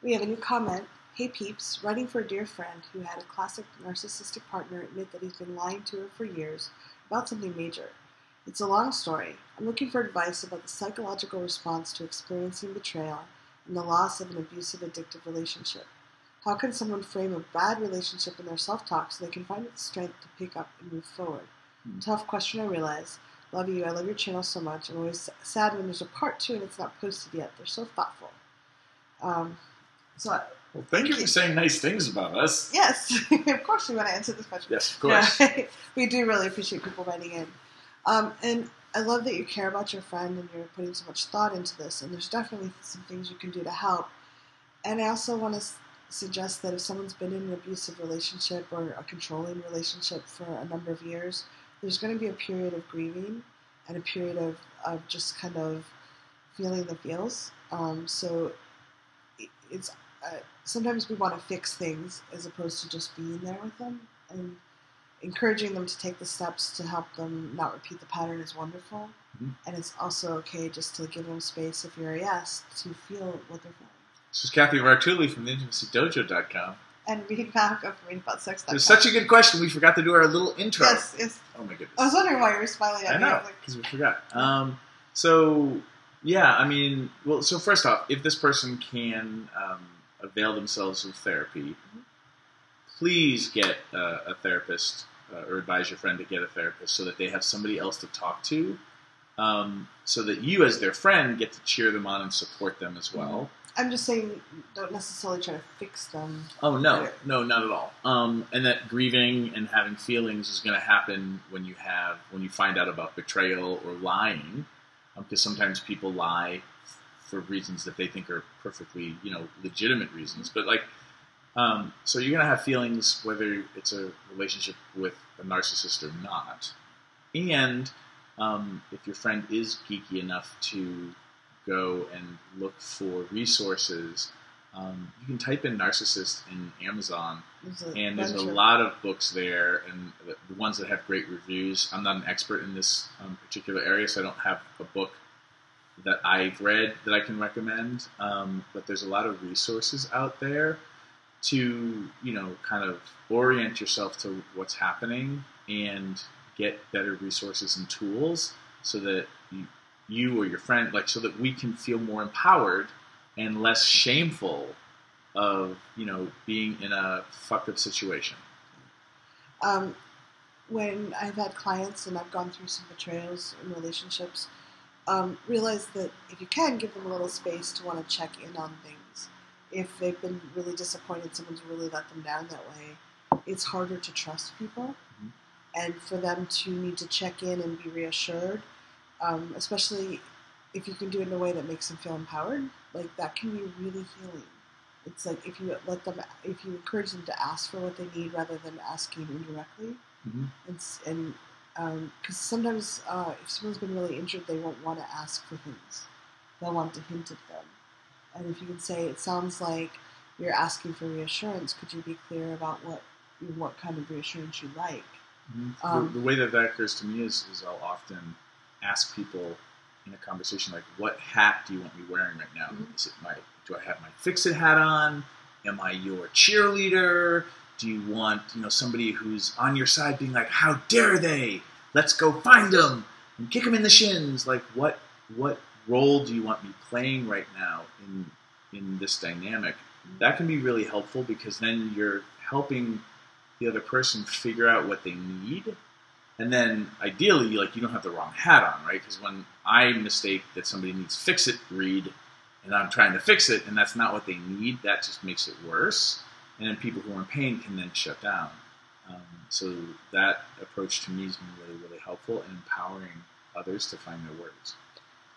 We have a new comment. Hey peeps, writing for a dear friend who had a classic narcissistic partner admit that he's been lying to her for years about something major. It's a long story. I'm looking for advice about the psychological response to experiencing betrayal and the loss of an abusive, addictive relationship. How can someone frame a bad relationship in their self-talk so they can find the strength to pick up and move forward? Tough question, I realize. Love you. I love your channel so much. I'm always sad when there's a part 2 and it's not posted yet. They're so thoughtful. Well, thank you for saying nice things about us. Yes, of course we want to answer this question. Yes, of course. Yeah, we do really appreciate people writing in. And I love that you care about your friend and you're putting so much thought into this. And there's definitely some things you can do to help. And I also want to suggest that if someone's been in an abusive relationship or a controlling relationship for a number of years, there's going to be a period of grieving and a period of just kind of feeling the feels. So it's sometimes we want to fix things as opposed to just being there with them, and encouraging them to take the steps to help them not repeat the pattern is wonderful. And it's also okay just to give them space, if you're a yes, to feel what they're feeling. This is Cathy Vartuli from theintimacydojo.com. And Reid back of readaboutsex.com. It was such a good question. We forgot to do our little intro. Yes. Oh my goodness. I was wondering why you were smiling at me. I know, because we forgot. Yeah, I mean, well, so first off, if this person can avail themselves of therapy, please get a therapist or advise your friend to get a therapist so that they have somebody else to talk to, so that you as their friend get to cheer them on and support them as well. I'm just saying, don't necessarily try to fix them. Oh, no, not at all. And that grieving and having feelings is going to happen when you find out about betrayal or lying, because sometimes people lie for reasons that they think are perfectly, legitimate reasons. But so you're going to have feelings whether it's a relationship with a narcissist or not. And if your friend is geeky enough to go and look for resources, you can type in narcissist in Amazon, and there's a lot of books there, and the ones that have great reviews. I'm not an expert in this particular area, so I don't have a book that I've read that I can recommend, but there's a lot of resources out there to, kind of orient yourself to what's happening and get better resources and tools so that you or your friend, so that we can feel more empowered and less shameful of, being in a fucked up situation. When I've had clients and I've gone through some betrayals in relationships, realize that if you can, give them a little space to want to check in on things. If they've been really disappointed, someone's really let them down that way, it's harder to trust people. And for them to need to check in and be reassured, especially if you can do it in a way that makes them feel empowered, that can be really healing. It's like if you encourage them to ask for what they need rather than asking indirectly. Because sometimes if someone's been really injured, they won't want to ask for things. They'll want to hint at them. And if you can say, it sounds like you're asking for reassurance, could you be clear about what kind of reassurance you like? The way that occurs to me is I'll often ask people in a conversation, what hat do you want me wearing right now? Do I have my fix-it hat on? Am I your cheerleader? Do you want, somebody who's on your side being like, how dare they? Let's go find them and kick them in the shins. What role do you want me playing right now in this dynamic? That can be really helpful because then you're helping the other person figure out what they need. And then ideally, you don't have the wrong hat on, right? Because when I mistake that somebody needs fix-it Reid and I'm trying to fix it and that's not what they need, that just makes it worse. And then people who are in pain can then shut down. So that approach to me has been really, really helpful in empowering others to find their words.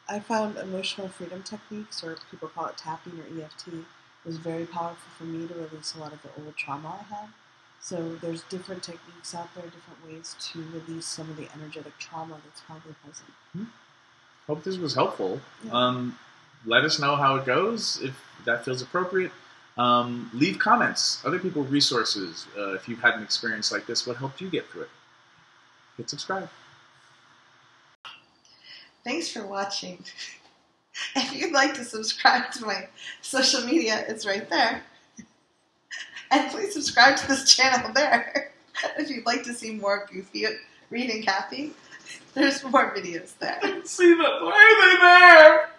I found emotional freedom techniques, or people call it tapping or EFT, was very powerful for me to release a lot of the old trauma I had. So there's different techniques out there, different ways to release some of the energetic trauma that's probably present. Hope this was helpful. Yeah. Let us know how it goes, if that feels appropriate. Leave comments, other people resources. If you've had an experience like this, what helped you get through it? Hit subscribe. Thanks for watching. If you'd like to subscribe to my social media, it's right there. And please subscribe to this channel there. If you'd like to see more goofy Reid and Cathy, there's more videos there. See them. Why are they there?